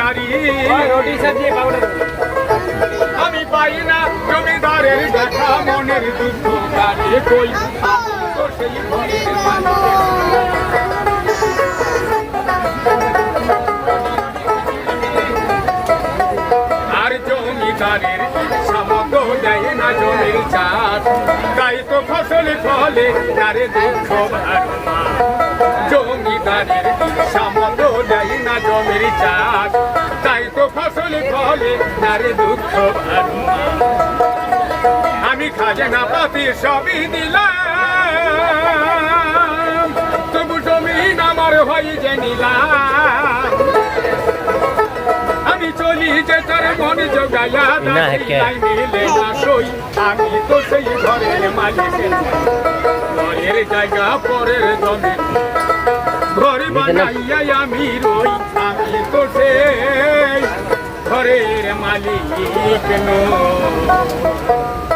জমিদারি আমি পাই না জমিদারের দেখা মনের দুঃখ গাড়ি কই তো সেই ঘরের আর জমিদারের সামত দেয় না জমির চাষ তাই তো ফসল ফলে তারে দুঃখ ভারমা জমিদারের সামত দেয় না জমির চাষ তাই তো ফসল ফলে তারে দুঃখ ভারমা আমি খাজনা পাতি সবই দিলাম তবু জমিন আমার হয় যে নিলাম আমি চলি যে তার মন জোগাইয়া মিলে না সই আমি তো সেই ঘরের মালিক ঘরের জায়গা পরের জমি ঘর বানাইয়া আমি রই আমি তো সেই ঘরের মালিক নই